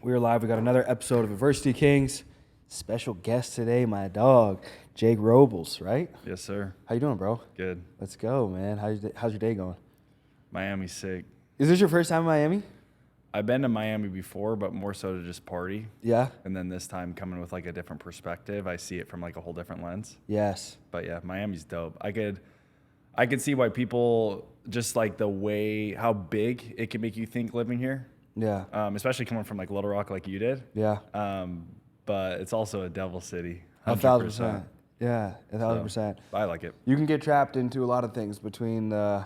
We're live. We got another episode of Adversity Kings. Special guest today, my dog, Jake Robles, right? Yes, sir. How you doing, bro? Good. Let's go, man. How's your day going? Miami's sick. Is this your first time in Miami? I've been to Miami before, but more so to just party. Yeah? And then this time coming with like a different perspective, I see it from like a whole different lens. Yes. But yeah, Miami's dope. I could see why people just like the way how big it can make you think living here. Yeah. Especially coming from like Little Rock like you did. Yeah. But it's also a devil city. 1,000%. Yeah, 1,000%. So, I like it. You can get trapped into a lot of things between the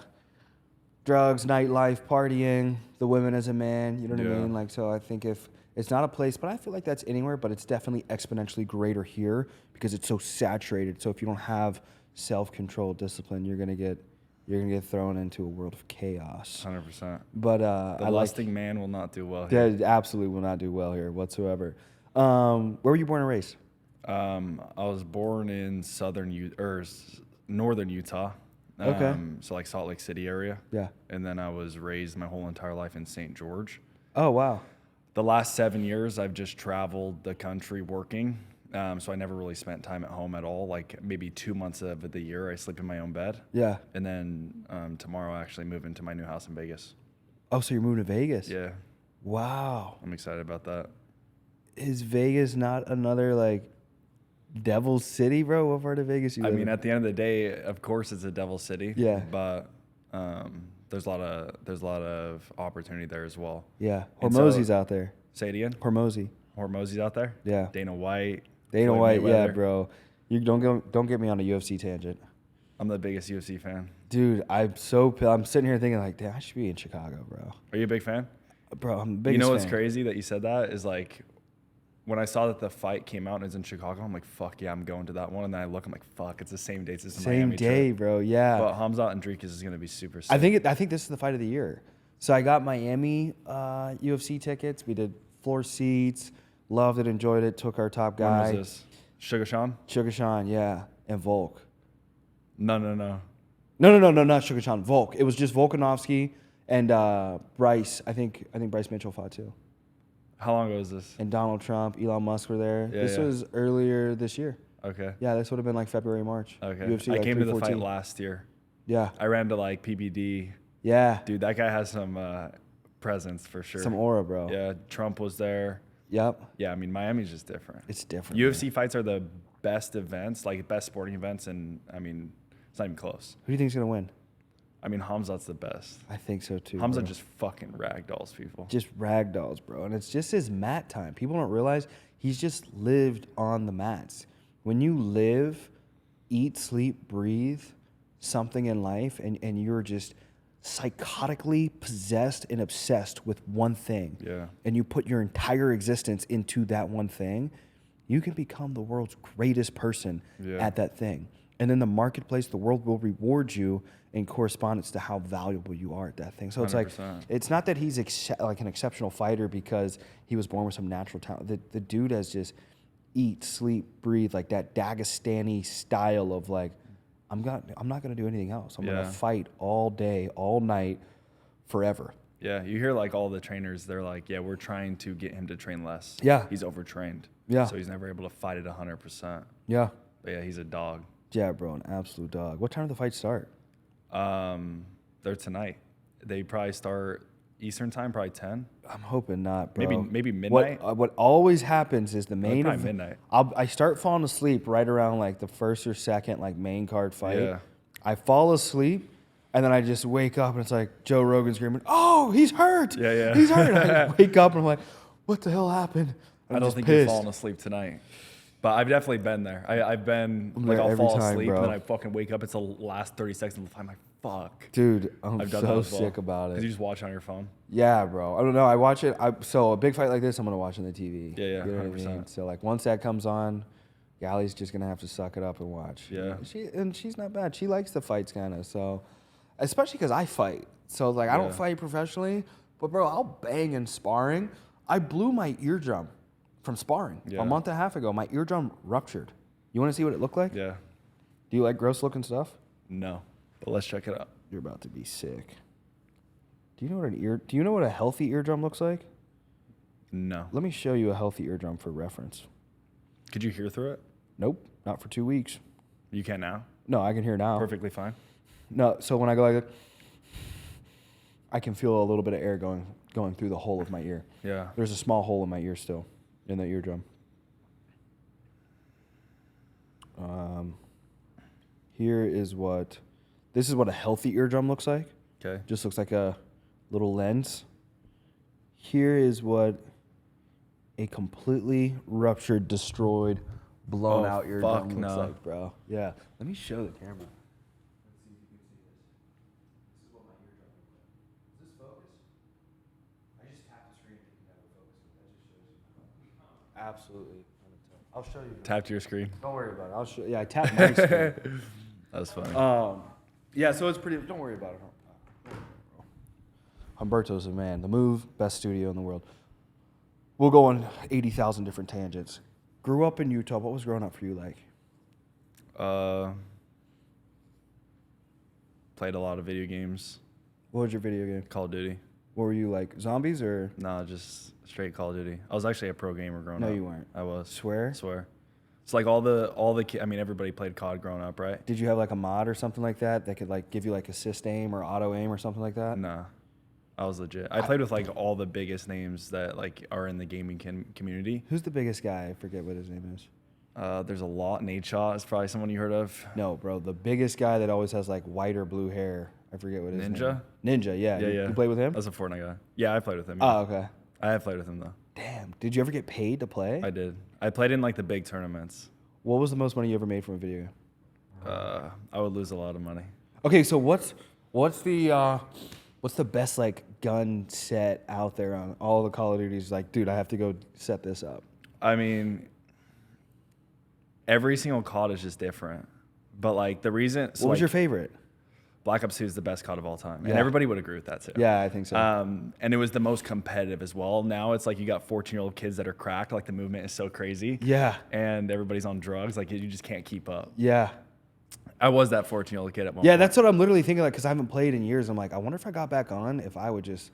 drugs, nightlife, partying, the women as a man. You know what I mean? Like, so I think if it's not a place, but I feel like that's anywhere, but it's definitely exponentially greater here because it's so saturated. So if you don't have self-control, discipline, you're gonna get thrown into a world of chaos. 100%. But the lusting man will not do well here. Yeah, absolutely will not do well here whatsoever. Where were you born and raised? I was born in northern Utah. Okay. So like Salt Lake City area. Yeah. And then I was raised my whole entire life in St. George. Oh, wow. The last 7 years, I've just traveled the country working. So I never really spent time at home at all. Like maybe 2 months of the year, I sleep in my own bed. Yeah. And then tomorrow, I actually move into my new house in Vegas. Oh, so you're moving to Vegas? Yeah. Wow. I'm excited about that. Is Vegas not another like Devil's City, bro? What part of Vegas you live in? At the end of the day, of course, it's a devil city. Yeah. But there's a lot of opportunity there as well. Yeah. And Hormozy's out there. Say it again. Hormozy. Hormozy's out there. Yeah. Dana White. Dana Floyd White. Yeah, Mayweather. bro. You don't get me on a UFC tangent, I'm the biggest UFC fan. dude. I'm sitting here thinking like, damn, I should be in Chicago, bro. Are you a big fan? Bro, I'm the biggest. You know what's fan. crazy that you said that is like when I saw that the fight came out and it's in Chicago, I'm like, fuck yeah, I'm going to that one. And then I look, I'm like, fuck, it's the same dates as the Same Miami day, trip. bro. Yeah. But Hamzat and Dricus is gonna be super sick. I think this is the fight of the year. So I got Miami UFC tickets. We did floor seats. Loved it, enjoyed it. Took our top guy. When was this? Sugar Sean? Sugar Sean, yeah, and Volk. No. No, not Sugar Sean. Volk. It was just Volkanovski and Bryce. I think Bryce Mitchell fought too. How long ago was this? And Donald Trump, Elon Musk were there. Yeah, This was earlier this year. Okay. Yeah, this would have been like February, March. Okay. UFC, I like came to the fight 314. last year. Yeah. I ran to like PBD. Yeah. Dude, that guy has some presence for sure. Some aura, bro. Yeah, Trump was there. Yep. Yeah, I mean, Miami's just different. It's different. UFC fights are the best events, like best sporting events, and I mean, it's not even close. Who do you think's gonna win? I mean, Hamzat's the best. I think so too. Hamzat bro. just fucking ragdolls people. Just ragdolls, bro. And it's just his mat time. People don't realize he's just lived on the mats. When you live, eat, sleep, breathe something in life, and you're just psychotically possessed and obsessed with one thing, Yeah. and you put your entire existence into that one thing, you can become the world's greatest person at that thing. And then the marketplace, the world will reward you in correspondence to how valuable you are at that thing. So it's 100%. like, it's not that he's like an exceptional fighter because he was born with some natural talent. The dude has just eat, sleep, breathe, like that Dagestani style of like, I'm not gonna do anything else. I'm gonna fight all day, all night, forever. Yeah, you hear like all the trainers, they're like, yeah, we're trying to get him to train less. Yeah. He's overtrained. Yeah. So he's never able to fight at 100%. Yeah. But yeah, he's a dog. Yeah, bro, an absolute dog. What time do the fights start? They're tonight. They probably start Eastern time, probably 10. I'm hoping not, bro. Maybe midnight. What always happens is the main Probably midnight. I start falling asleep right around like the first or second like main card fight. Yeah. I fall asleep and then I just wake up and it's like Joe Rogan screaming, "Oh, he's hurt! Yeah. He's hurt!" I wake up and I'm like, "What the hell happened?" I'm I don't just think pissed. you're falling asleep tonight. But I've definitely been there. I've been I'm like there I'll every fall time, asleep bro. and then I fucking wake up. It's the last 30 seconds of the time. I'm like, fuck. Dude, I'm I've done that so as well. sick about Because it. you just watch on your phone. Yeah, bro. I don't know. I watch it. So a big fight like this, I'm gonna watch on the TV. Yeah, You know what I 100%. mean? So like once that comes on, Gally's just gonna have to suck it up and watch. Yeah. She's not bad. She likes the fights kind of. So, especially because I fight. So like I don't fight professionally, but bro, I'll bang in sparring. I blew my eardrum from sparring a month and a half ago. My eardrum ruptured. You want to see what it looked like? Yeah. Do you like gross looking stuff? No. But let's check it out. You're about to be sick. Do you know what a healthy eardrum looks like? No. Let me show you a healthy eardrum for reference. Could you hear through it? Nope, not for 2 weeks. You can now? No, I can hear now. Perfectly fine. No, so when I go like that, I can feel a little bit of air going through the hole of my ear. Yeah. There's a small hole in my ear still, in the eardrum. This is what a healthy eardrum looks like. Okay. Just looks like a little lens. Here is what a completely ruptured, destroyed, blown out eardrum looks like, bro. Yeah. Let me show the camera. Let's see if you can see this. This is what my eardrum looks like. Does this focus? I just tapped the screen and it never focused. That just shows you. Absolutely. I'll show you. Tap to your screen. Don't worry about it. I'll show. Yeah, I tapped my screen. That's funny. Yeah, so it's pretty. Don't worry about it. Humberto's a man. The Move, best studio in the world. We'll go on 80,000 different tangents. Grew up in Utah. What was growing up for you like? Played a lot of video games. What was your video game? Call of Duty. What were you like? Zombies or? No, just straight Call of Duty. I was actually a pro gamer growing up. No, you weren't. I was. Swear? Swear. It's like all the I mean, everybody played COD growing up, right? Did you have like a mod or something like that that could like give you like assist aim or auto aim or something like that? Nah. I was legit. I played with like all the biggest names that like are in the gaming community. Who's the biggest guy? I forget what his name is. There's a lot. Nate Shaw is probably someone you heard of. No, bro. The biggest guy that always has like white or blue hair. I forget what his name is. Ninja, yeah. Yeah. You played with him? That's a Fortnite guy. Yeah, I played with him. Yeah. Oh, okay. I have played with him though. Damn. Did you ever get paid to play? I did. I played in like the big tournaments. What was the most money you ever made from a video game? I would lose a lot of money. Okay, so what's the best like gun set out there on all the Call of Duties? Like, dude, I have to go set this up. I mean, every single COD is just different. But like the reason. What was your favorite? Black Ops 2 is the best COD of all time. Yeah. And everybody would agree with that too. Yeah, I think so. And it was the most competitive as well. Now it's like you got 14-year-old kids that are cracked. Like the movement is so crazy. Yeah. And everybody's on drugs. Like you just can't keep up. Yeah. I was that 14-year-old kid at one Yeah, point. that's what I'm literally thinking, like, because I haven't played in years. I'm like, I wonder if I got back on, if I would just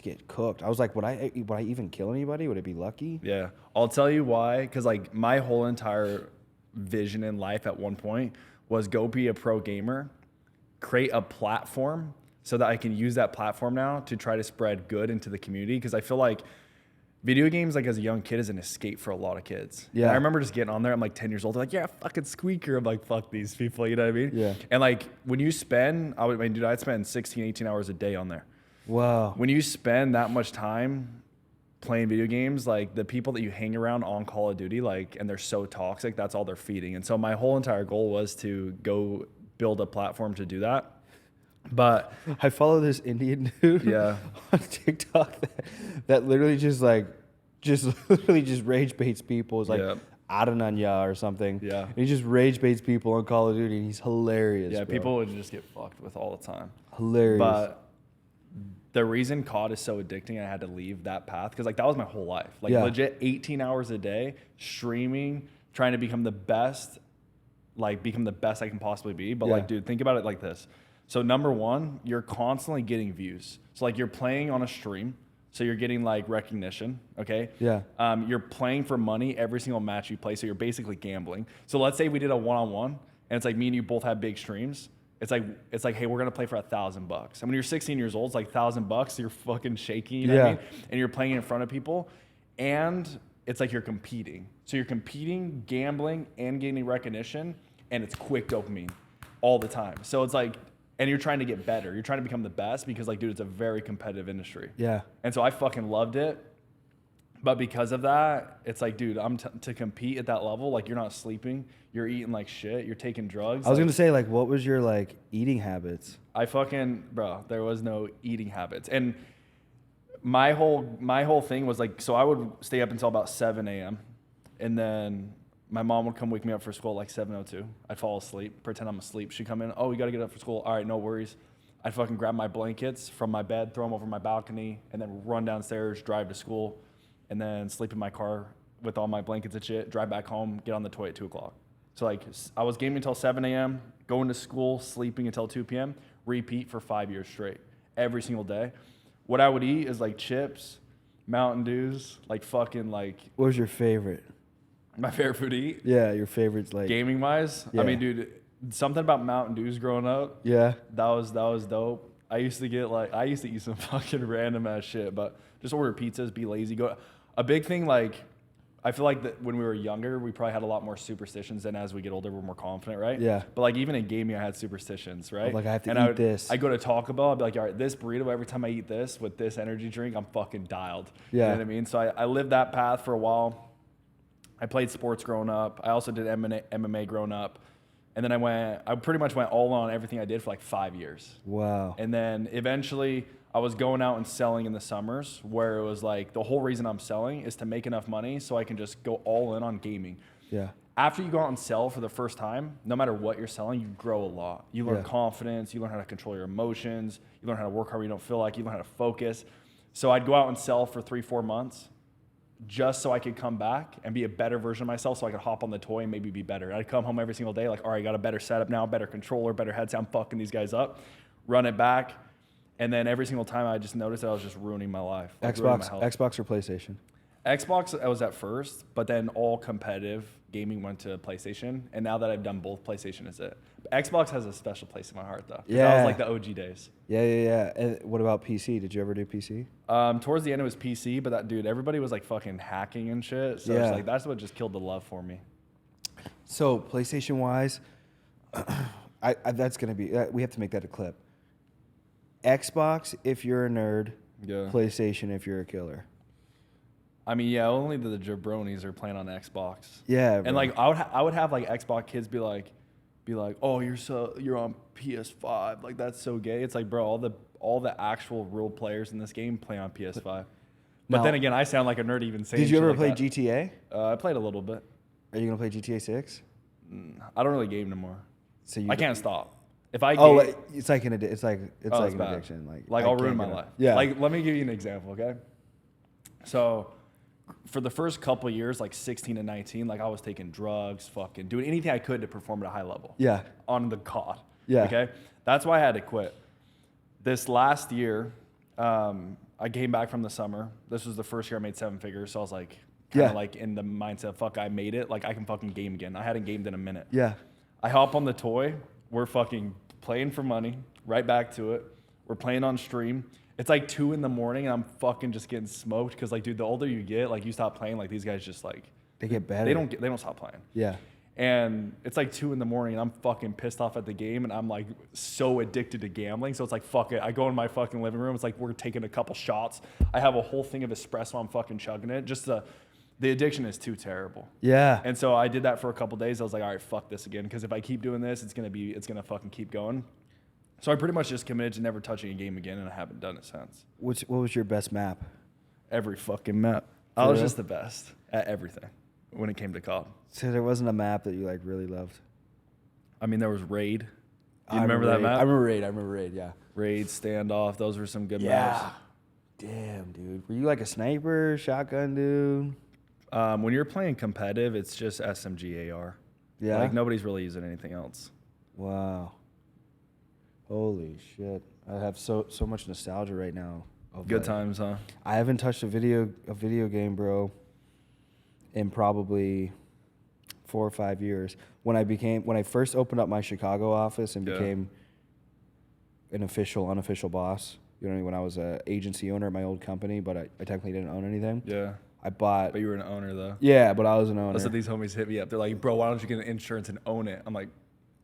get cooked. I was like, would I even kill anybody? Would it be lucky? Yeah. I'll tell you why. Because like my whole entire vision in life at one point was go be a pro gamer, create a platform so that I can use that platform now to try to spread good into the community. Because I feel like video games, like as a young kid, is an escape for a lot of kids. Yeah. And I remember just getting on there. I'm like 10 years old. They're like, yeah, fucking squeaker. I'm like, fuck these people. You know what I mean? Yeah. And like when you spend, I'd spend 16, 18 hours a day on there. Wow. When you spend that much time playing video games, like the people that you hang around on Call of Duty, like, and they're so toxic, that's all they're feeding. And so my whole entire goal was to go build a platform to do that. But I follow this Indian dude yeah, on TikTok that literally just literally rage baits people. It's like Adananya or something. Yeah. And he just rage baits people on Call of Duty, and he's hilarious. yeah, bro. people would just get fucked with all the time. Hilarious. But the reason COD is so addicting, I had to leave that path because like that was my whole life. Like legit 18 hours a day streaming, trying to become the best I can possibly be. But like, dude, think about it like this. So number one, you're constantly getting views. So like you're playing on a stream, so you're getting like recognition, okay? Yeah. You're playing for money every single match you play, so you're basically gambling. So let's say we did a one-on-one, and it's like me and you both have big streams. It's like, hey, we're gonna play for $1,000. And when you're 16 years old, it's like $1,000. You're fucking shaky, you know what I mean? And you're playing in front of people, and it's like you're competing. So you're competing, gambling, and gaining recognition, and it's quick dopamine all the time. So it's like, and you're trying to get better. You're trying to become the best because, like, dude, it's a very competitive industry. Yeah. And so I fucking loved it. But because of that, it's like, dude, to compete at that level, like, you're not sleeping. You're eating like shit. You're taking drugs. I was going to say, like, what was your, like, eating habits? There was no eating habits. And my whole thing was, like, so I would stay up until about 7 a.m. And then my mom would come wake me up for school at like 7:02. I'd fall asleep, pretend I'm asleep. She'd come in, oh, you got to get up for school. All right, no worries. I'd fucking grab my blankets from my bed, throw them over my balcony, and then run downstairs, drive to school, and then sleep in my car with all my blankets and shit, drive back home, get on the toy at 2 o'clock. So like I was gaming until 7 a.m., going to school, sleeping until 2 p.m., repeat for 5 years straight, every single day. What I would eat is like chips, Mountain Dews, like fucking like. What was your favorite? My favorite food to eat? Yeah, your favorite's like. Gaming wise? Yeah. I mean, dude, something about Mountain Dews growing up. Yeah. That was dope. I used to eat some fucking random ass shit, but just order pizzas, be lazy. A big thing, like, I feel like that when we were younger, we probably had a lot more superstitions than as we get older, we're more confident, right? Yeah. But like even in gaming, I had superstitions, right? Like I have to eat this. I go to Taco Bell, I'd be like, all right, this burrito, every time I eat this with this energy drink, I'm fucking dialed. Yeah. You know what I mean? So I lived that path for a while. I played sports growing up. I also did MMA growing up. And then I pretty much went all on everything I did for like 5 years. Wow. And then eventually I was going out and selling in the summers where it was like the whole reason I'm selling is to make enough money so I can just go all in on gaming. Yeah. After you go out and sell for the first time, no matter what you're selling, you grow a lot. You learn confidence, you learn how to control your emotions, you learn how to work hard when you don't feel like, you learn how to focus. So I'd go out and sell for 3-4 months just so I could come back and be a better version of myself so I could hop on the toy and maybe be better. I'd come home every single day like, all right, I got a better setup now, better controller, better headset, I'm fucking these guys up, run it back. And then every single time I just noticed that I was just ruining my life. Like Xbox or PlayStation? Xbox I was at first, but then all competitive gaming went to PlayStation. And now that I've done both, PlayStation is it. But Xbox has a special place in my heart though. Yeah. That was like the OG days. Yeah. And what about PC? Did you ever do PC? Towards the end it was PC, but that dude, everybody was like fucking hacking and shit. So it's like that's what just killed the love for me. So PlayStation wise, that's gonna be. We have to make that a clip. Xbox if you're a nerd. Yeah. PlayStation if you're a killer. I mean, yeah, only the jabronis are playing on Xbox. Yeah. And like I would have like Xbox kids be like, oh, you're on PS5, like that's so gay. It's like, bro, all the actual real players in this game play on PS5. But now, then again, I sound like a nerd even saying. Did you ever like play that. GTA? I played a little bit. Are you gonna play GTA 6? I don't really game anymore. So I can't stop. If I game, it's like an addiction. Like I'll ruin my life. Yeah. Like let me give you an example, okay? So for the first couple of years, like 16 and 19, like I was taking drugs, fucking doing anything I could to perform at a high level. Yeah. On the COD. Yeah. Okay. That's why I had to quit. This last year, I came back from the summer. This was the first year I made 7 figures. So I was like, kind of like in the mindset, fuck, I made it. Like I can fucking game again. I hadn't gamed in a minute. Yeah. I hop on the toy. We're fucking playing for money. Right back to it. We're playing on stream. It's like 2 a.m. and I'm fucking just getting smoked because like, dude, the older you get, like you stop playing, like these guys just like they get better. They don't stop playing. Yeah. And it's like 2 a.m. and I'm fucking pissed off at the game and I'm like so addicted to gambling. So it's like, fuck it. I go in my fucking living room. It's like we're taking a couple shots. I have a whole thing of espresso. I'm fucking chugging it. Just the addiction is too terrible. Yeah. And so I did that for a couple days. I was like, all right, fuck this again. Because if I keep doing this, it's gonna fucking keep going. So I pretty much just committed to never touching a game again, and I haven't done it since. What was your best map? Every fucking map. I was just the best at everything when it came to COD. So there wasn't a map that you like really loved? I mean, there was Raid. Do you remember that map? I remember Raid, yeah. Raid, Standoff, those were some good maps. Damn, dude. Were you like a sniper, shotgun dude? When you're playing competitive, it's just SMG AR. Yeah. Like nobody's really using anything else. Wow. Holy shit. I have so much nostalgia right now. Good times, huh? I haven't touched a video game, bro, in probably 4 or 5 years. When I first opened up my Chicago office and became an unofficial boss, you know, when I was an agency owner at my old company, but I technically didn't own anything. Yeah. But you were an owner though. Yeah, but I was an owner. That's what these homies hit me up. They're like, bro, why don't you get an insurance and own it? I'm like,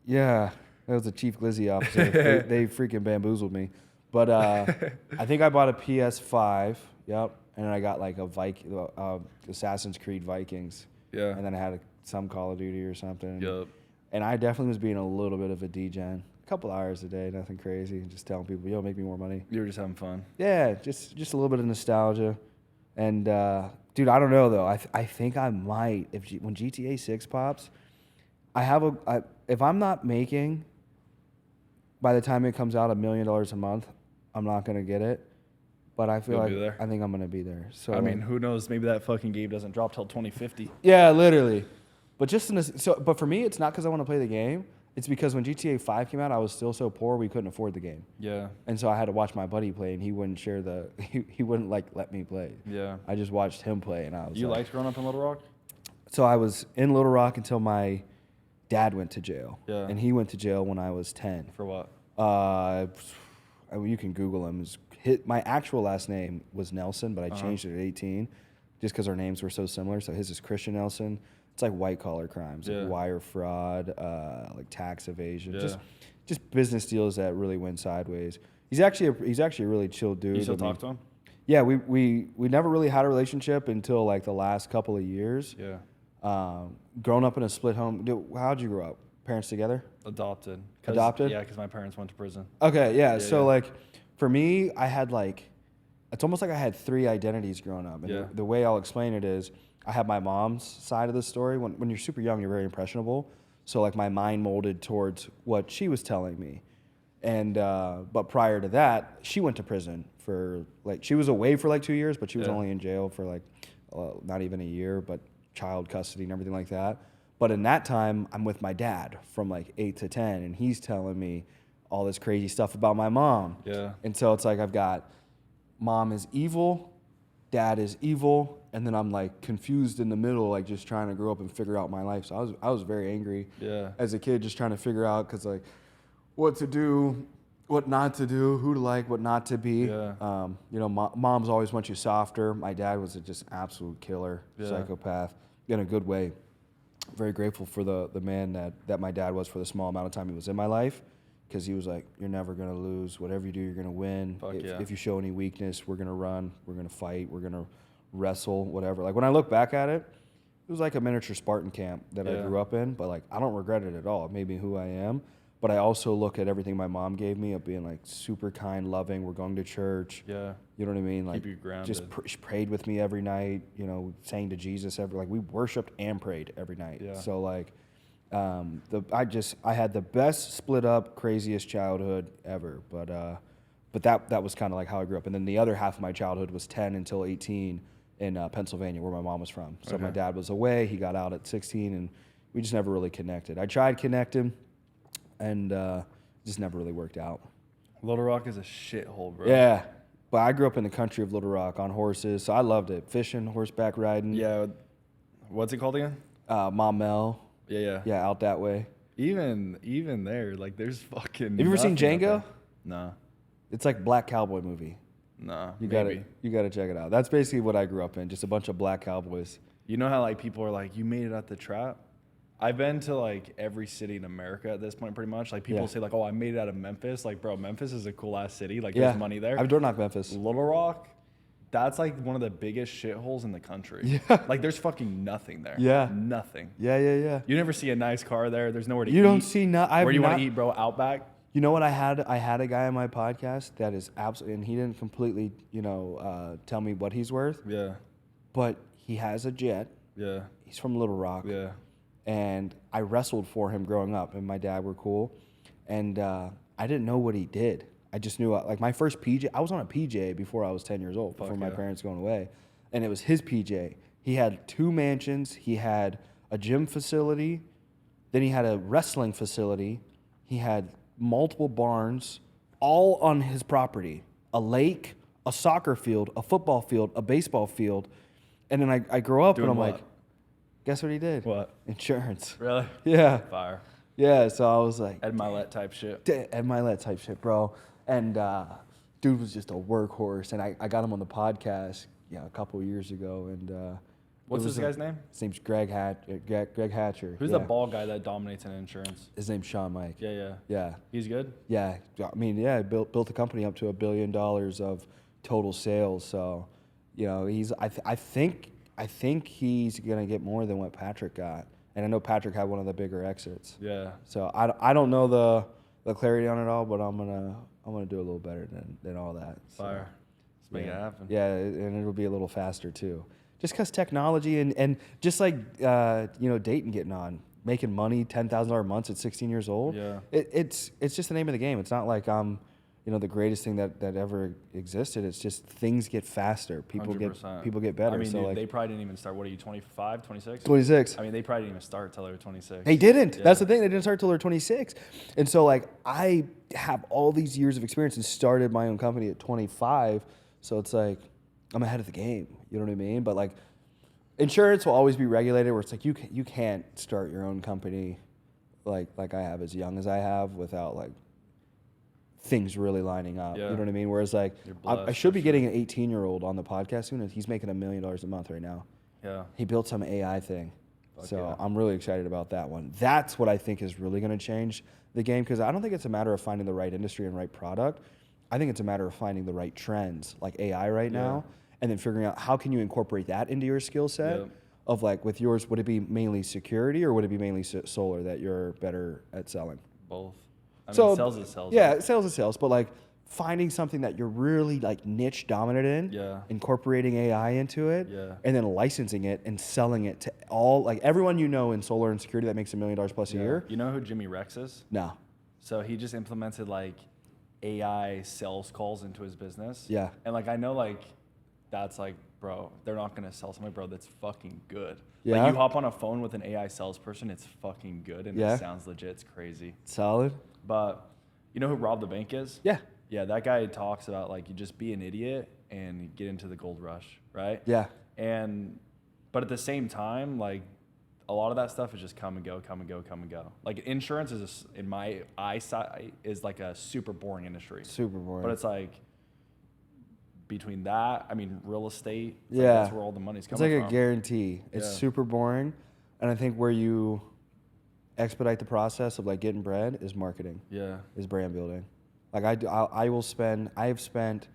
yeah, that was the chief glizzy officer. they freaking bamboozled me. But I think I bought a PS5. Yep. And then I got like a Assassin's Creed Vikings. Yeah. And then I had some Call of Duty or something. Yep. And I definitely was being a little bit of a degen. A couple hours a day, nothing crazy. Just telling people, yo, make me more money. You were just having fun. Yeah, just a little bit of nostalgia. And dude, I don't know though. I think I might when GTA 6 pops. If I'm not making by the time it comes out $1 million a month, I'm not gonna get it. But I feel like I think I'm gonna be there. So I mean, who knows? Maybe that fucking game doesn't drop till 2050. Yeah, literally. But but for me, it's not because I want to play the game. It's because when GTA 5 came out, I was still so poor we couldn't afford the game. Yeah. And so I had to watch my buddy play, and he wouldn't share the he wouldn't like let me play. Yeah. I just watched him play, and I was You like, liked growing up in Little Rock? so I was in Little Rock until my dad went to jail. Yeah. And he went to jail when I was 10. For what? You can Google him. My actual last name was Nelson, but I changed it at 18 just because our names were so similar. So his is Christian Nelson. It's like white collar crimes, like wire fraud, like tax evasion, just business deals that really went sideways. He's actually a really chill dude. You still talk to him? Yeah, we never really had a relationship until like the last couple of years. Yeah. Growing up in a split home, how'd you grow up? Parents together? Adopted. Adopted? Yeah, because my parents went to prison. Okay, yeah. So like, for me, I had like, it's almost like I had 3 identities growing up. And the way I'll explain it is, I have my mom's side of the story. When you're super young, you're very impressionable. So like my mind molded towards what she was telling me. And but prior to that, she went to prison for like, she was away for like 2 years, but she was only in jail for like not even a year, but child custody and everything like that. But in that time, I'm with my dad from like 8 to 10, and he's telling me all this crazy stuff about my mom. Yeah. And so it's like I've got mom is evil, dad is evil, and then I'm like confused in the middle, like just trying to grow up and figure out my life. So I was very angry as a kid, just trying to figure out, because like what to do, what not to do, who to like, what not to be. Yeah. You know, moms always want you softer. My dad was just an absolute killer, psychopath, in a good way. Very grateful for the man that my dad was for the small amount of time he was in my life, because he was like, you're never going to lose. Whatever you do, you're going to win. If you show any weakness, we're going to run. We're going to fight. We're going to wrestle, whatever. Like, when I look back at it, it was like a miniature Spartan camp that I grew up in, but like, I don't regret it at all. It made me who I am. But I also look at everything my mom gave me of being like super kind, loving. We're going to church. Yeah. You know what I mean? Like, keep you grounded. Just she prayed with me every night, you know, saying to Jesus like we worshiped and prayed every night. Yeah. So like, I had the best split up, craziest childhood ever. But that was kind of like how I grew up. And then the other half of my childhood was 10 until 18 in Pennsylvania, where my mom was from. So my dad was away. He got out at 16, and we just never really connected. I tried connecting, and just never really worked out. Little Rock is a shithole, bro. Yeah. But I grew up in the country of Little Rock on horses, so I loved it. Fishing, horseback riding. Yeah. What's it called again? Maumelle. Yeah. Yeah, out that way. Even there, like, there's fucking. Have you ever seen Django? No. It's like black cowboy movie. No. You gotta check it out. That's basically what I grew up in, just a bunch of black cowboys. You know how like people are like, you made it at the trap? I've been to like every city in America at this point, pretty much. Like people say like, oh, I made it out of Memphis. Like, bro, Memphis is a cool ass city. Like, there's money there. I've door knocked Memphis. Little Rock, that's like one of the biggest shitholes in the country. Yeah. Like, there's fucking nothing there. Yeah. Nothing. Yeah. You never see a nice car there. There's nowhere to eat. You don't see Where do you want to eat, bro? Outback? You know what I had? I had a guy on my podcast that is absolutely, and he didn't completely, tell me what he's worth. Yeah. But he has a jet. Yeah. He's from Little Rock. Yeah. And I wrestled for him growing up, and my dad were cool. And I didn't know what he did. I just knew, like, my first PJ, I was on a PJ before I was 10 years old, before my parents going away. And it was his PJ. He had 2 mansions. He had a gym facility. Then he had a wrestling facility. He had multiple barns, all on his property. A lake, a soccer field, a football field, a baseball field. And then I grow up, and I'm like, guess what he did? What? Insurance. Really? Yeah. Fire. Yeah, so I was like, Ed Milet type shit. Ed Milet type shit, bro. And dude was just a workhorse. And I got him on the podcast, a couple of years ago. And what's this guy's name? His name's Greg Hatcher. Who's the bald guy that dominates in insurance? His name's Sean Mike. Yeah. He's good? Yeah. I mean, built the company up to $1 billion of total sales. So, he's I think he's gonna get more than what Patrick got. And I know Patrick had one of the bigger exits. Yeah. So I don't know the clarity on it all, but I'm gonna do a little better than all that. So, fire. Let's make it happen. Yeah, and it'll be a little faster too. Just because technology and just like Dayton getting on, making money, $10,000 months at 16 years old. Yeah. It's just the name of the game. It's not like I'm the greatest thing that ever existed. It's just things get faster. People 100%. get better. I mean, so dude, like they probably didn't even start. What are you, 25, 26? 26. I mean, they probably didn't even start till they were 26. They didn't. Yeah. That's the thing. They didn't start till they're 26. And so like I have all these years of experience and started my own company at 25. So it's like I'm ahead of the game. You know what I mean? But like insurance will always be regulated where it's like you can't start your own company like I have as young as I have without like things really lining up. Yeah. You know what I mean? Whereas like I should be getting an 18-year-old on the podcast soon, and he's making $1 million a month right now. Yeah. He built some AI thing. Fuck So yeah. I'm really excited about that one. That's what I think is really going to change the game, because I don't think it's a matter of finding the right industry and right product. I think it's a matter of finding the right trends like AI right now, and then figuring out how can you incorporate that into your skill set. Yep. Of like with yours, would it be mainly security or would it be mainly solar that you're better at selling? Both. I mean, So sales is sales. Yeah, sales is sales, but like finding something that you're really like niche dominant in, Yeah. incorporating AI into it, Yeah. and then licensing it and selling it to all like everyone in solar and security that makes $1 million plus a year. You know who Jimmy Rex is? No. So he just implemented like AI sales calls into his business. Yeah. And like I know like that's like, bro, they're not gonna sell somebody, bro, that's fucking good. Yeah. Like you hop on a phone with an AI salesperson, it's fucking good and Yeah. it sounds legit. It's crazy. Solid. But you know who Rob the Bank is? Yeah. Yeah, that guy talks about like you just be an idiot and get into the gold rush, right? Yeah. But at the same time, like a lot of that stuff is just come and go, come and go, come and go. Like insurance is, in my eyesight, is like a super boring industry. Super boring. But it's like between that, I mean, real estate. Yeah. Like that's where all the money's It's coming like from. a guarantee. It's Yeah. super boring. And I think where you expedite the process of like getting bread is marketing. Yeah. Is brand building. Like I have spent,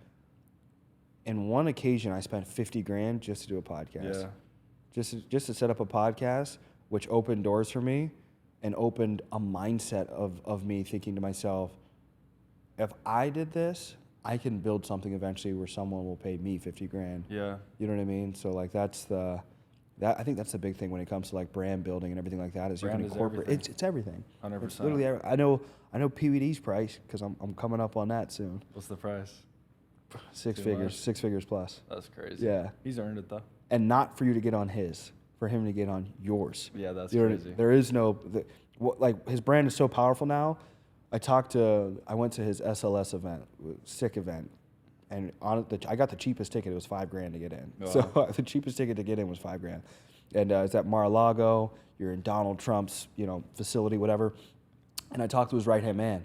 in one occasion, I spent 50 grand just to do a podcast. Yeah. Just to set up a podcast, which opened doors for me and opened a mindset of me thinking to myself, if I did this, I can build something eventually where someone will pay me 50 grand. Yeah. You know what I mean? So like I think that's the big thing when it comes to like brand building and everything like that is Brand you is can incorporate. everything. It's everything. 100%. It's literally I know PVD's price because I'm coming up on that soon. What's the price? Six Too figures, much. 6 figures plus. That's crazy. Yeah. He's earned it though. And not for you to get on his, for him to get on yours. Yeah, that's You know, crazy. there is no, like his brand is so powerful now. I went to his SLS event, sick event, and I got the cheapest ticket. It was $5,000 to get in. Wow. So the cheapest ticket to get in was $5,000, and it's at Mar-a-Lago. You're in Donald Trump's, facility, whatever. And I talked to his right hand man,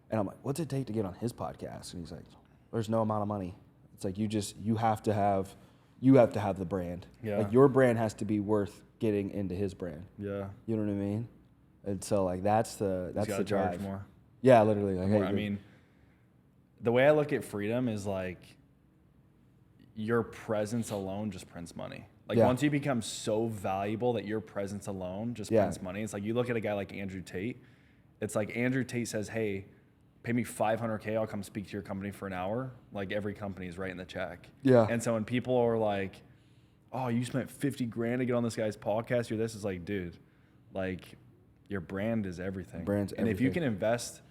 and I'm like, "What's it take to get on his podcast?" And he's like, "There's no amount of money. It's like you have to have the brand. Yeah. Like your brand has to be worth getting into his brand. Yeah. You know what I mean? And so like that's the gotta drive. charge more. Yeah, literally. Like, hey, I mean, the way I look at freedom is like your presence alone just prints money. Like Yeah. once you become so valuable that your presence alone just Yeah. prints money. It's like you look at a guy like Andrew Tate. It's like Andrew Tate says, "Hey, pay me $500K, I'll come speak to your company for an hour." Like every company is writing the check. Yeah. And so when people are like, "Oh, you spent 50 grand to get on this guy's podcast," you're this is like, dude, like your brand is everything. Brand's and if you everything. can invest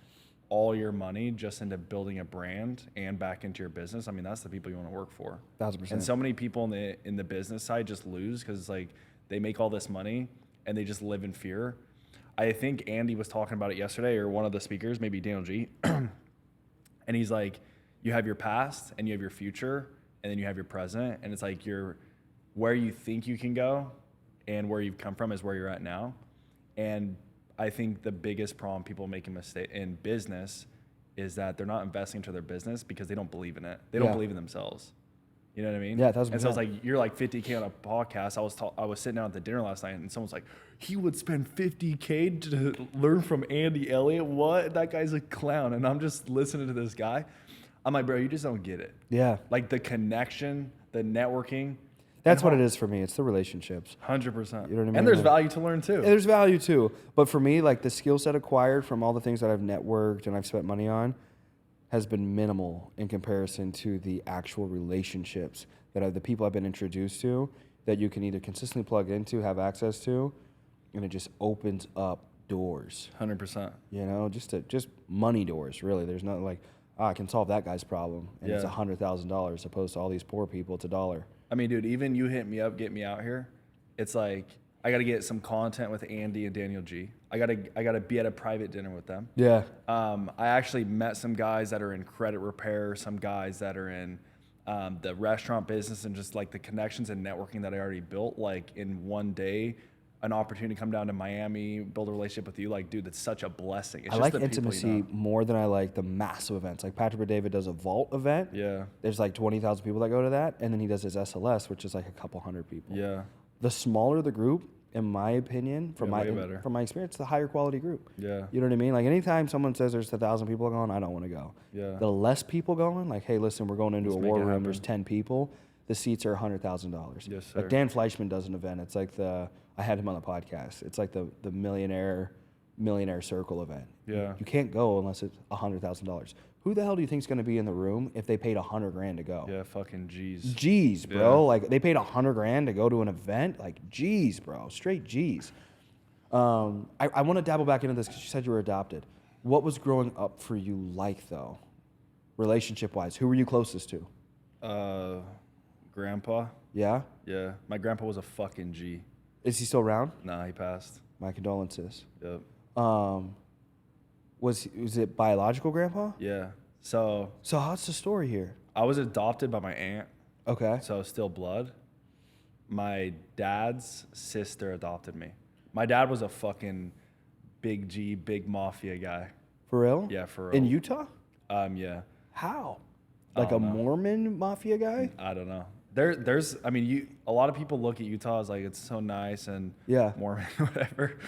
all your money just into building a brand and back into your business, I mean, that's the people you want to work for. 1,000%. And so many people in the business side just lose because it's like they make all this money and they just live in fear. I think Andy was talking about it yesterday, or one of the speakers, maybe Daniel G. And he's like, you have your past and you have your future and then you have your present. And it's like where you think you can go and where you've come from is where you're at now. And I think the biggest problem people make a mistake in business is that they're not investing into their business because they don't believe in it. They don't Yeah. believe in themselves. You know what I mean? Yeah, And so 1,000%. it's like you're like 50K on a podcast. I was sitting down at the dinner last night and someone's like, he would spend 50K to learn from Andy Elliott. What? That guy's a clown. And I'm just listening to this guy. I'm like, bro, you just don't get it. Yeah. Like the connection, the networking. That's what it is for me. It's the relationships. 100%. You know what I mean? And there's Like- value to learn too. And there's value too. But for me, like the skill set acquired from all the things that I've networked and I've spent money on has been minimal in comparison to the actual relationships that are the people I've been introduced to that you can either consistently plug into, have access to, and it just opens up doors. 100%. Just money doors, really. There's not like I can solve that guy's problem, and it's Yeah. $100,000 opposed to all these poor people. It's $1. I mean, dude, even you hit me up, get me out here. It's like I got to get some content with Andy and Daniel G. I gotta be at a private dinner with them. Yeah. I actually met some guys that are in credit repair, some guys that are in the restaurant business, and just like the connections and networking that I already built. Like in one day, an opportunity to come down to Miami, build a relationship with you. Like, dude, that's such a blessing. It's I just like the people intimacy you know. more than I like the massive events. Like Patrick David does a vault event. Yeah. There's like 20,000 people that go to that, and then he does his SLS, which is like a couple hundred people. Yeah. The smaller the group, in my opinion, from Yeah, way better. from my experience, the higher quality group. Yeah. You know what I mean? Like anytime someone says there's 1,000 people going, I don't want to go. Yeah. The less people going, like, hey, listen, we're going into Let's a make war it room. happen. There's 10 people. The seats are $100,000. Yes, sir. Like Dan Fleischman does an event. It's like I had him on the podcast. It's like the millionaire circle event. Yeah. You can't go unless it's $100,000. Who the hell do you think's going to be in the room if they paid $100,000 to go? Yeah, fucking G's. G's, bro. Yeah. Like they paid $100,000 to go to an event. Like G's, bro. Straight G's. I want to dabble back into this because you said you were adopted. What was growing up for you like though, relationship wise? Who were you closest to? Grandpa. Yeah. Yeah, my grandpa was a fucking G. Is he still around? Nah, he passed. My condolences. Yep. Was it biological grandpa? Yeah. So So how's the story here? I was adopted by my aunt, Okay. so still blood. My dad's sister adopted me. My dad was a fucking big G, big mafia guy. For real? Yeah, for In real. Utah? Yeah. How? I Like a don't know. Mormon mafia guy? I don't know. There's, I mean, a lot of people look at Utah as like it's so nice and Yeah. Mormon, whatever,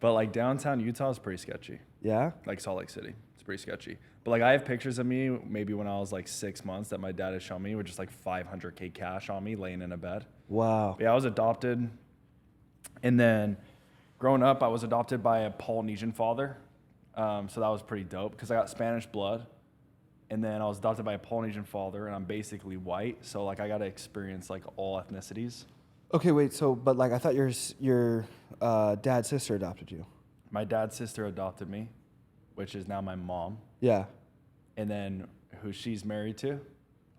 but like downtown Utah is pretty sketchy. Yeah. Like Salt Lake City, it's pretty sketchy. But like I have pictures of me maybe when I was like 6 months that my dad has shown me with just like $500K cash on me laying in a bed. Wow. Yeah, I was adopted, and then growing up, I was adopted by a Polynesian father, so that was pretty dope because I got Spanish blood. And then I was adopted by a Polynesian father, and I'm basically white, so like I got to experience like all ethnicities. Okay, wait. So, but like I thought your dad's sister adopted you. My dad's sister adopted me, which is now my mom, Yeah. and then who she's married to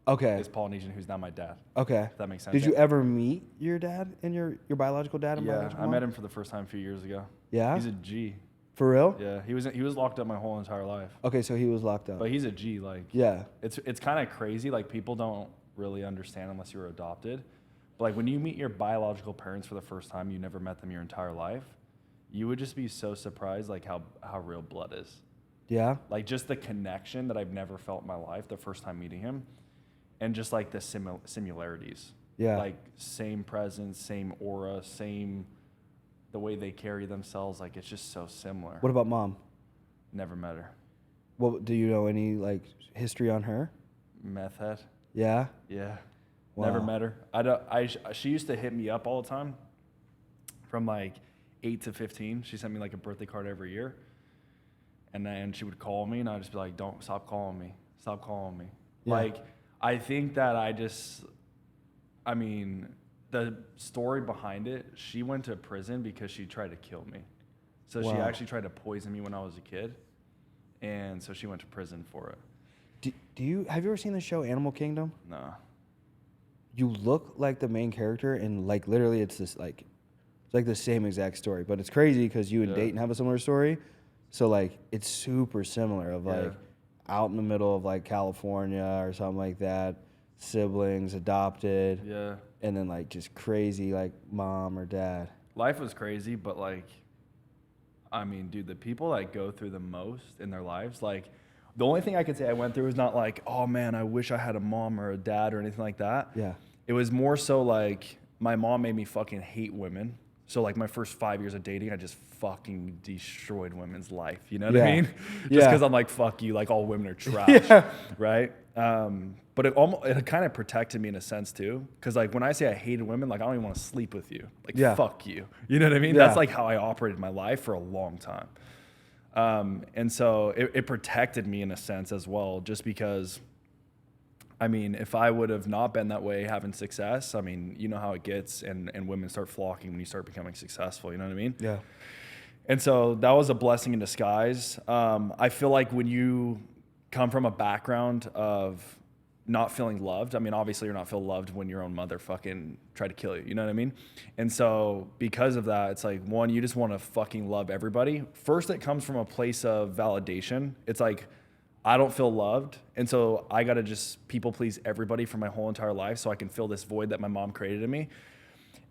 Okay. is Polynesian, who's now my dad. Okay. If that makes sense. Did you ever meet your dad and your biological dad and Yeah, biological I mom? met him for the first time a few years ago. Yeah? He's a G. For real? Yeah, he was locked up my whole entire life, Okay, so he was locked up. but he's a G. Like, Yeah. it's kind of crazy. Like people don't really understand unless you were adopted. But like when you meet your biological parents for the first time, you never met them your entire life. You would just be so surprised, like how real blood is. Yeah. Like just the connection that I've never felt in my life the first time meeting him, and just like the similarities. Yeah. Like same presence, same aura, same the way they carry themselves. Like it's just so similar. What about mom? Never met her. What do you know any like history on her? Meth head. Yeah. Yeah. Wow. Never met her. She used to hit me up all the time from like 8 to 15. She sent me like a birthday card every year. And then she would call me and I'd just be like, don't stop calling me. Stop calling me. Yeah. Like, I think that I mean, the story behind it, she went to prison because she tried to kill me. So she Wow. actually tried to poison me when I was a kid. And so she went to prison for it. Have you ever seen the show Animal Kingdom? No. You look like the main character, and like literally, it's like the same exact story. But it's crazy because you and Yeah. Dayton have a similar story, so like it's super similar. Of like Yeah. out in the middle of like California or something like that, siblings adopted, Yeah. and then like just crazy like mom or dad. Life was crazy, but like, I mean, dude, the people that go through the most in their lives, like, the only thing I could say I went through is not like, oh man, I wish I had a mom or a dad or anything like that. Yeah. It was more so like, my mom made me fucking hate women. So like my first 5 years of dating, I just fucking destroyed women's life. You know what I Yeah. mean? Just Yeah. because I'm like, fuck you, like all women are trash, Yeah. right? But it kind of protected me in a sense too. Because like when I say I hated women, like I don't even want to sleep with you. Like Yeah. fuck you. You know what I mean? Yeah. That's like how I operated my life for a long time. And so it protected me in a sense as well, just because, I mean, if I would have not been that way having success, I mean, you know how it gets, and women start flocking when you start becoming successful, you know what I mean? Yeah. And so that was a blessing in disguise. I feel like when you come from a background of not feeling loved. I mean, obviously you're not feel loved when your own mother fucking tried to kill you. You know what I mean? And so because of that, it's like, one, you just want to fucking love everybody. First, it comes from a place of validation. It's like, I don't feel loved. And so I got to just people please everybody for my whole entire life so I can fill this void that my mom created in me.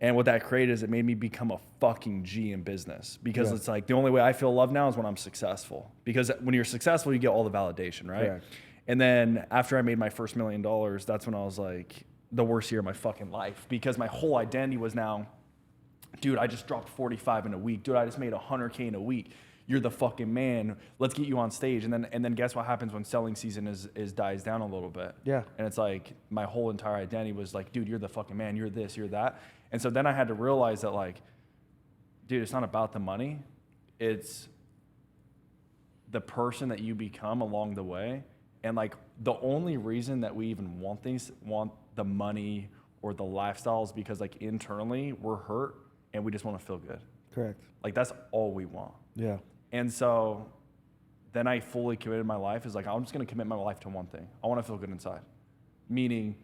And what that created is it made me become a fucking G in business, because it's like the only way I feel loved now is when I'm successful, because when you're successful, you get all the validation, right? Correct. And then after I made my first $1 million, that's when I was like, the worst year of my fucking life, because my whole identity was now, dude, I just dropped 45 in a week. Dude, I just made 100K in a week. You're the fucking man. Let's get you on stage. And then guess what happens when selling season is dies down a little bit? Yeah. And it's like my whole entire identity was like, dude, you're the fucking man. You're this, you're that. And so then I had to realize that, like, dude, it's not about the money. It's the person that you become along the way. And like the only reason that we even want the money or the lifestyles, because like internally we're hurt and we just want to feel good. Correct. Like that's all we want. Yeah. And so then I fully committed my life is like, I'm just going to commit my life to one thing. I want to feel good inside. Meaning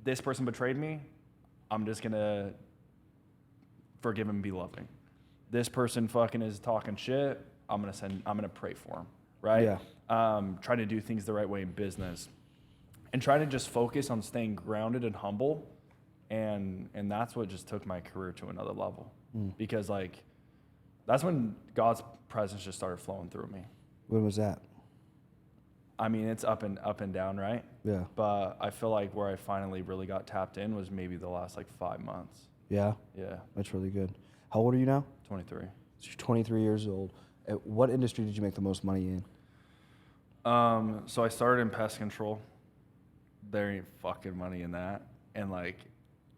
this person betrayed me. I'm just going to forgive him and be loving. This person fucking is talking shit. I'm going to pray for him. Right. Yeah. Trying to do things the right way in business and trying to just focus on staying grounded and humble. And that's what just took my career to another level, because like, that's when God's presence just started flowing through me. When was that? I mean, it's up and down, right? Yeah. But I feel like where I finally really got tapped in was maybe the last like 5 months. Yeah? Yeah. That's really good. How old are you now? 23. So you're 23 years old. What industry did you make the most money in? So I started in pest control. There ain't fucking money in that. And like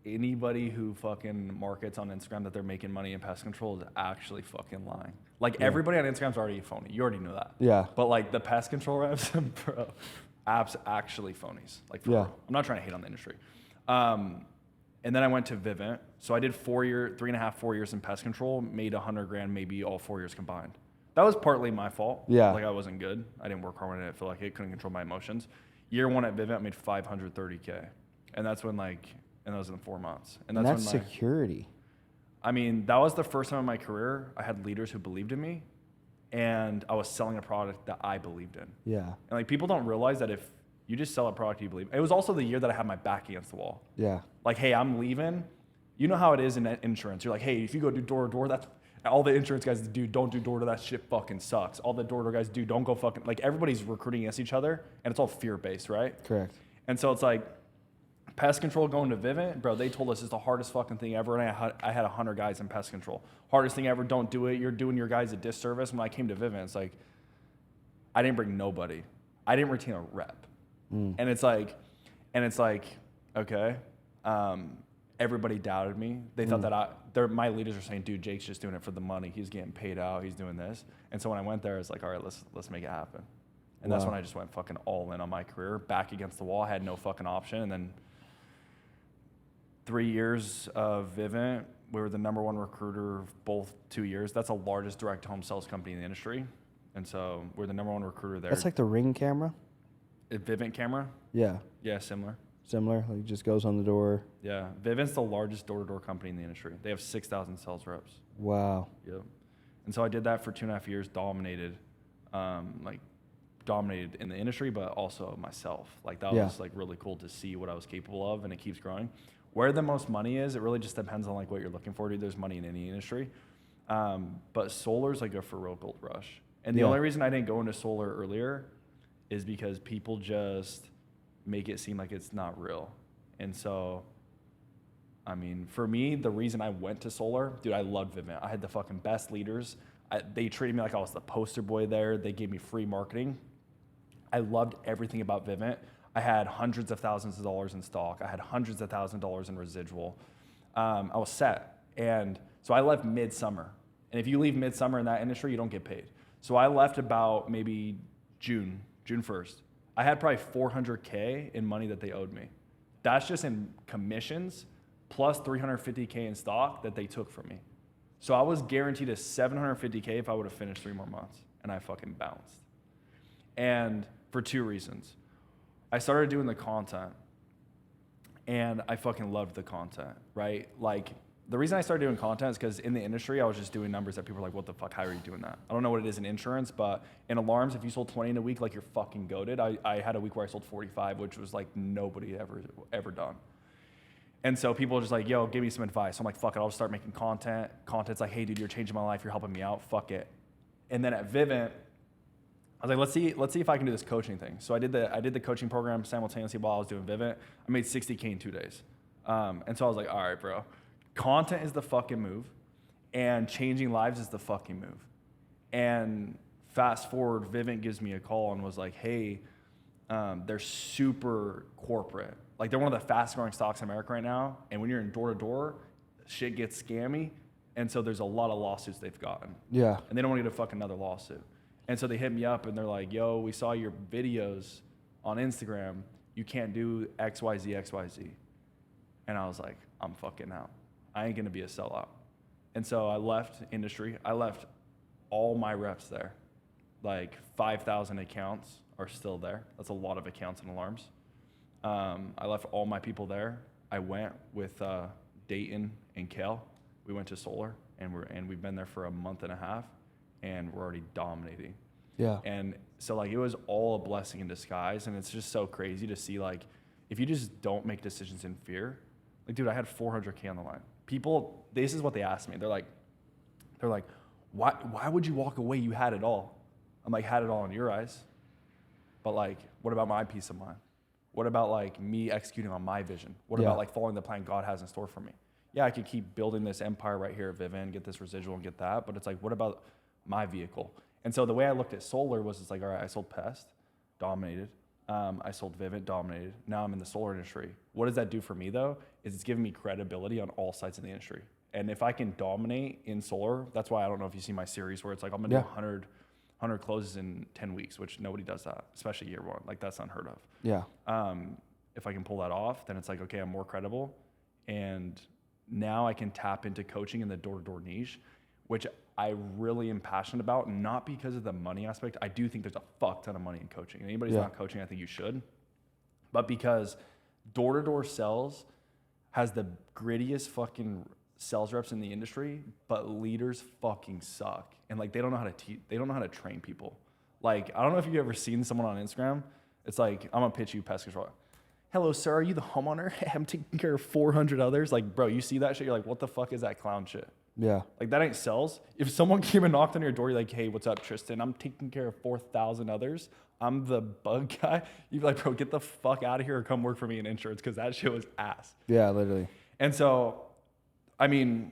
anybody who fucking markets on Instagram that they're making money in pest control is actually fucking lying. Like everybody on Instagram's already a phony. You already know that. Yeah. But like the pest control reps, bro, apps actually phonies. Like for real. I'm not trying to hate on the industry. And then I went to Vivint. So I did 4 years in pest control, made $100,000 maybe all 4 years combined. That was partly my fault. Yeah. Like I wasn't good. I didn't work hard on it. I feel like I couldn't control my emotions. Year one at Vivint, I made $530K. And that's when and that was in 4 months. And that's when security. I mean, that was the first time in my career I had leaders who believed in me, and I was selling a product that I believed in. Yeah. And like people don't realize that if you just sell a product you believe. It was also the year that I had my back against the wall. Yeah. Like, hey, I'm leaving. You know how it is in insurance. You're like, hey, if you go do door to door, that's all the insurance guys do. Don't do door to that shit fucking sucks. All the door to door guys do. Don't go fucking, like everybody's recruiting against each other, and it's all fear based, right? Correct. And so it's like pest control going to Vivint, bro. They told us it's the hardest fucking thing ever, and I had 100 guys in pest control. Hardest thing ever. Don't do it. You're doing your guys a disservice. When I came to Vivint, it's like I didn't bring nobody. I didn't retain a rep. And it's like, okay. Everybody doubted me. They thought that my leaders were saying, dude, Jake's just doing it for the money. He's getting paid out. He's doing this. And so when I went there, I was like, all right, let's make it happen. And that's when I just went fucking all in on my career, back against the wall. I had no fucking option. And then 3 years of Vivint, we were the #1 recruiter both 2 years. That's the largest direct home sales company in the industry. And so we're the #1 recruiter there. That's like the Ring camera? A Vivint camera? Yeah. Yeah, similar. Similar, like just goes on the door. Yeah, Vivint's the largest door-to-door company in the industry. They have 6,000 sales reps. Wow. Yep. And so I did that for 2.5 years, dominated in the industry, but also myself. Like that was like really cool to see what I was capable of, and it keeps growing. Where the most money is, it really just depends on like what you're looking for. Dude, there's money in any industry, but solar's like a for real gold rush. And the only reason I didn't go into solar earlier is because people just make it seem like it's not real. And so, I mean, for me, the reason I went to solar, dude, I loved Vivint. I had the fucking best leaders. They treated me like I was the poster boy there. They gave me free marketing. I loved everything about Vivint. I had hundreds of thousands of dollars in stock. I had hundreds of thousands of dollars in residual. I was set. And so I left midsummer. And if you leave midsummer in that industry, you don't get paid. So I left about maybe June 1st. I had probably $400K in money that they owed me. That's just in commissions plus $350K in stock that they took from me. So I was guaranteed a $750K if I would have finished 3 more months, and I fucking bounced. And for 2 reasons. I started doing the content, and I fucking loved the content, right? Like, the reason I started doing content is because in the industry, I was just doing numbers that people were like, what the fuck, how are you doing that? I don't know what it is in insurance, but in alarms, if you sold 20 in a week, like, you're fucking goated. I had a week where I sold 45, which was like nobody ever done. And so people are just like, yo, give me some advice. So I'm like, fuck it, I'll just start making content. Content's like, hey, dude, you're changing my life. You're helping me out. Fuck it. And then at Vivint, I was like, let's see if I can do this coaching thing. So I did the coaching program simultaneously while I was doing Vivint. I made $60K in 2 days. And so I was like, all right, bro, content is the fucking move, and changing lives is the fucking move. And fast forward, Vivint gives me a call and was like, hey, they're super corporate. Like, they're one of the fastest growing stocks in America right now. And when you're in door to door, shit gets scammy. And so there's a lot of lawsuits they've gotten. Yeah. And they don't want to get a fucking another lawsuit. And so they hit me up and they're like, yo, we saw your videos on Instagram. You can't do XYZ, XYZ. And I was like, I'm fucking out. I ain't going to be a sellout. And so I left industry. I left all my reps there. Like 5,000 accounts are still there. That's a lot of accounts and alarms. I left all my people there. I went with Dayton and Kale. We went to solar, and we've been there for a month and a half, and we're already dominating. Yeah. And so, like, it was all a blessing in disguise, and it's just so crazy to see, like, if you just don't make decisions in fear. Like, dude, I had 400K on the line. People, this is what they asked me. They're like, why would you walk away? You had it all. I'm like, had it all in your eyes. But, like, what about my peace of mind? What about, like, me executing on my vision? What about, like, following the plan God has in store for me? Yeah, I could keep building this empire right here at Vivint, get this residual and get that. But it's like, what about my vehicle? And so the way I looked at solar was, it's like, all right, I sold Pest, dominated. I sold Vivint, dominated. Now I'm in the solar industry. What does that do for me, though, is it's giving me credibility on all sides of the industry. And if I can dominate in solar, that's why I don't know if you see my series where it's like, I'm going to do 100 closes in 10 weeks, which nobody does that, especially year one. Like, that's unheard of. Yeah. If I can pull that off, then it's like, okay, I'm more credible. And now I can tap into coaching in the door-to-door niche, which I really am passionate about, not because of the money aspect. I do think there's a fuck ton of money in coaching. Anybody's not coaching, I think you should. But because door-to-door sales has the grittiest fucking sales reps in the industry, but leaders fucking suck. And, like, they don't know how to they don't know how to train people. Like, I don't know if you've ever seen someone on Instagram. It's like, I'm gonna pitch you pest control. Hello, sir, are you the homeowner? I'm taking care of 400 others. Like, bro, you see that shit, you're like, what the fuck is that clown shit? Yeah. Like, that ain't sales. If someone came and knocked on your door, you're like, hey, what's up, Tristan? I'm taking care of 4,000 others. I'm the bug guy. You'd be like, bro, get the fuck out of here or come work for me in insurance, because that shit was ass. Yeah, literally. And so, I mean,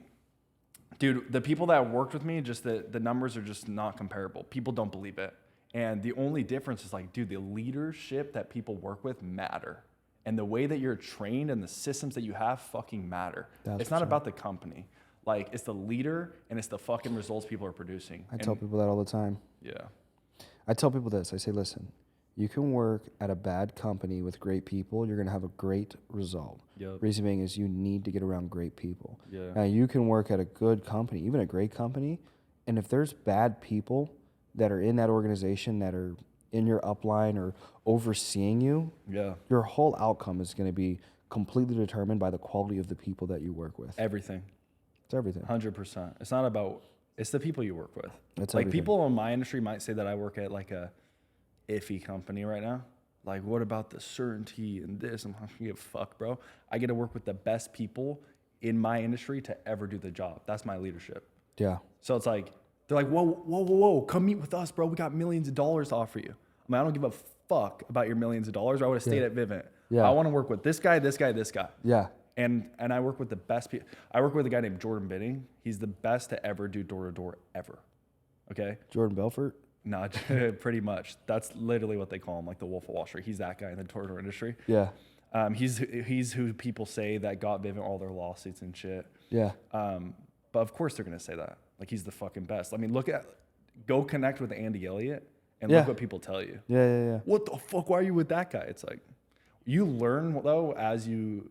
dude, the people that worked with me, just the numbers are just not comparable. People don't believe it. And the only difference is, like, dude, the leadership that people work with matter. And the way that you're trained and the systems that you have fucking matter. It's not about the company. Like, it's the leader and it's the fucking results people are producing. I tell people that all the time. Yeah. I tell people this. I say, listen, you can work at a bad company with great people. You're going to have a great result. Yep. Reason being is you need to get around great people. Yeah. Now, you can work at a good company, even a great company. And if there's bad people that are in that organization that are in your upline or overseeing you, your whole outcome is going to be completely determined by the quality of the people that you work with. Everything. It's everything. 100%. It's not about, it's the people you work with. It's like, everything. People in my industry might say that I work at, like, a iffy company right now. Like, what about the certainty and this? I'm not gonna give a fuck, bro. I get to work with the best people in my industry to ever do the job. That's my leadership. Yeah. So it's like, they're like, whoa, come meet with us, bro. We got millions of dollars to offer you. I mean, I don't give a fuck about your millions of dollars, or I would have stayed at Vivint. Yeah. I want to work with this guy, this guy, this guy. Yeah. And I work with the best people. I work with a guy named Jordan Bidding. He's the best to ever do door-to-door ever. Okay? Jordan Belfort? No, pretty much. That's literally what they call him, like the Wolf of Wall Street. He's that guy in the door-to-door industry. Yeah. He's who people say that got Vivint all their lawsuits and shit. Yeah. But of course they're going to say that. Like, he's the fucking best. I mean, go connect with Andy Elliott and look what people tell you. Yeah. What the fuck? Why are you with that guy? It's like, you learn, though, as you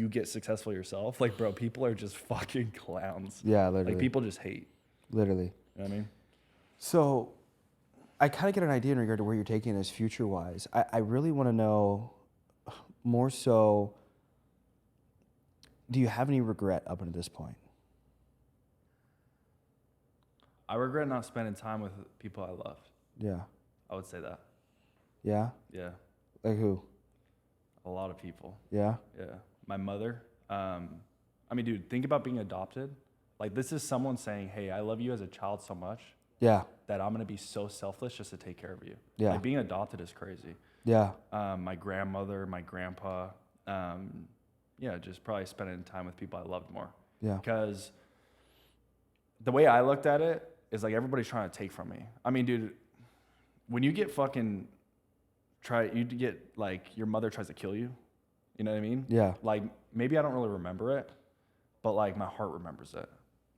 get successful yourself. Like, bro, people are just fucking clowns. Yeah, literally. Like, people just hate. Literally. You know what I mean? So, I kind of get an idea in regard to where you're taking this future-wise. I really want to know more so, do you have any regret up until this point? I regret not spending time with people I loved. Yeah. I would say that. Yeah? Yeah. Like who? A lot of people. Yeah? Yeah. My mother. I mean, dude, think about being adopted. Like, this is someone saying, hey, I love you as a child so much Yeah. that I'm going to be so selfless just to take care of you. Yeah. Like, being adopted is crazy. Yeah. My grandmother, my grandpa. Yeah, just probably spending time with people I loved more. Yeah. Because the way I looked at it is like everybody's trying to take from me. I mean, dude, when you get like your mother tries to kill you, you know what I mean? Yeah. Like, maybe I don't really remember it, but like my heart remembers it.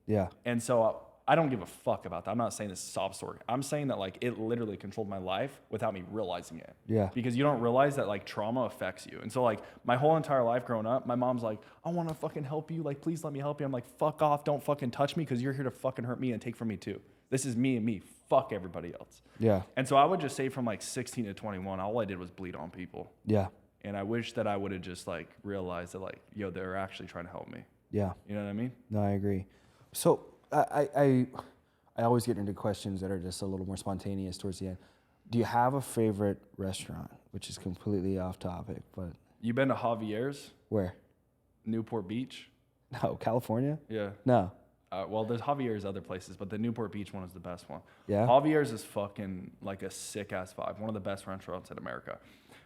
Yeah. And so I don't give a fuck about that. I'm not saying this is a sob story. I'm saying that like it literally controlled my life without me realizing it. Yeah. Because you don't realize that like trauma affects you. And so like my whole entire life growing up, my mom's like, I want to fucking help you. Like, please let me help you. I'm like, fuck off. Don't fucking touch me because you're here to fucking hurt me and take from me too. This is me and me. Fuck everybody else. Yeah. And so I would just say from like 16 to 21, all I did was bleed on people. Yeah. And I wish that I would have just like realized that like, yo, they're actually trying to help me. Yeah. You know what I mean? No, I agree. So I always get into questions that are just a little more spontaneous towards the end. Do you have a favorite restaurant, which is completely off topic, but You been to Javier's, where? Newport Beach? No, California? Yeah. No. Well, there's Javier's other places, but the Newport Beach one is the best one. Yeah? Javier's is fucking like a sick ass vibe. One of the best restaurants in America.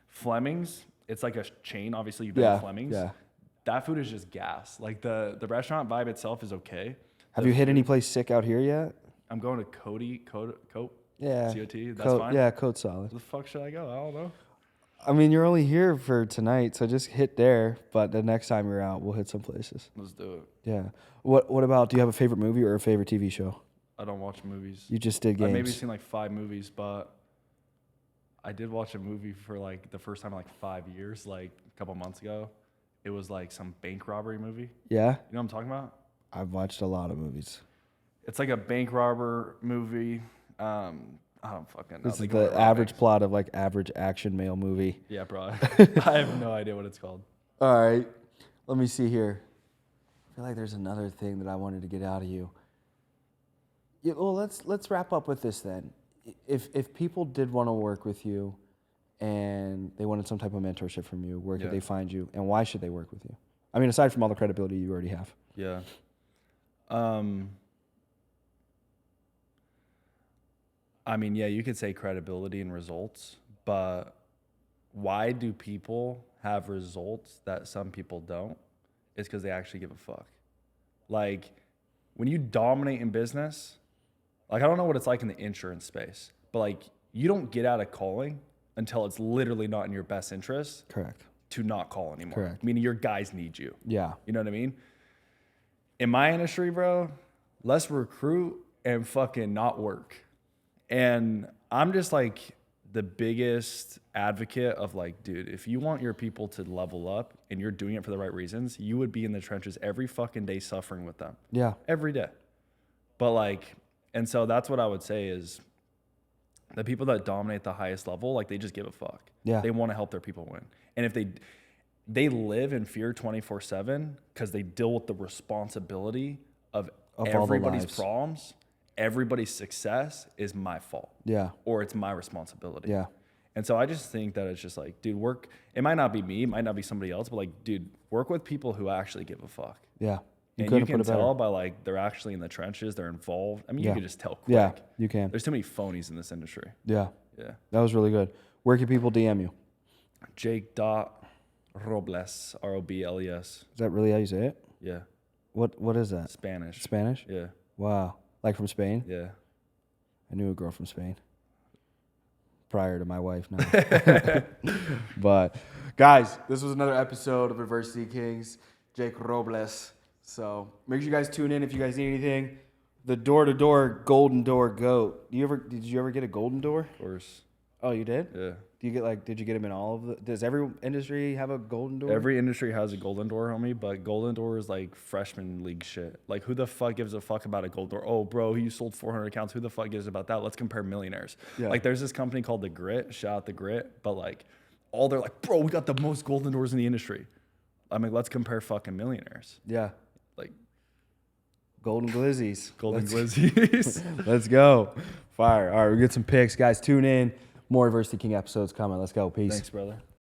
Fleming's, it's like a chain. Obviously, you've been to Fleming's. Yeah. That food is just gas. Like the restaurant vibe itself is okay. Have you hit any place sick out here yet? I'm going to Cote. Yeah. COT. That's fine. Yeah, Coat Solid. Where the fuck should I go? I don't know. I mean, you're only here for tonight, so just hit there. But the next time you're out, we'll hit some places. Let's do it. Yeah. What about, do you have a favorite movie or a favorite TV show? I don't watch movies. You just did games. I've maybe seen like 5 movies, but I did watch a movie for like the first time in like 5 years, like a couple months ago. It was like some bank robbery movie. Yeah? You know what I'm talking about? I've watched a lot of movies. It's like a bank robber movie. I don't fucking know. This is the average plot of like average action male movie. Yeah, bro. I have no idea what it's called. All right. Let me see here. I feel like there's another thing that I wanted to get out of you. Yeah, well, let's wrap up with this then. If people did want to work with you and they wanted some type of mentorship from you, where could they find you and why should they work with you? I mean, aside from all the credibility you already have. Yeah. I mean, yeah, you could say credibility and results, but why do people have results that some people don't? It's because they actually give a fuck. Like, when you dominate in business, like, I don't know what it's like in the insurance space, but like, you don't get out of calling until it's literally not in your best interest. Correct. To not call anymore. Correct. Meaning your guys need you. Yeah. You know what I mean? In my industry, bro, let's recruit and fucking not work. And I'm just like the biggest advocate of like, dude, if you want your people to level up and you're doing it for the right reasons, you would be in the trenches every fucking day suffering with them. Yeah. Every day. But like, and so that's what I would say is the people that dominate the highest level, like they just give a fuck. Yeah. They want to help their people win. And if they live in fear 24/7 because they deal with the responsibility of everybody's problems, everybody's success is my fault. Yeah. Or it's my responsibility. Yeah. And so I just think that it's just like, dude, work. It might not be me, it might not be somebody else, but like, dude, work with people who actually give a fuck. Yeah. And you can tell by like, they're actually in the trenches, they're involved. I mean, you can just tell quick. Yeah, you can. There's too many phonies in this industry. Yeah. Yeah. That was really good. Where can people DM you? Jake.Robles, Robles. Is that really how you say it? Yeah. What is that? Spanish. Spanish? Yeah. Wow. Like from Spain? Yeah. I knew a girl from Spain. Prior to my wife now. But guys, this was another episode of Adversity Kings. Jake Robles. So make sure you guys tune in if you guys need anything. The door-to-door golden door goat. Did you ever get a golden door? Of course. Oh, you did? Yeah. Do you get like? Did you get them in all of the? Does every industry have a golden door? Every industry has a golden door, homie, but golden door is like freshman league shit. Like, who the fuck gives a fuck about a golden door? Oh, bro, you sold 400 accounts. Who the fuck gives about that? Let's compare millionaires. Yeah. Like, there's this company called The Grit. Shout out The Grit. But like, all they're like, bro, we got the most golden doors in the industry. I'm like, let's compare fucking millionaires. Yeah. Like, golden glizzies. golden glizzies. Let's go. Fire. All right, we get some picks, guys. Tune in. More Adversity King episodes coming. Let's go. Peace. Thanks, brother.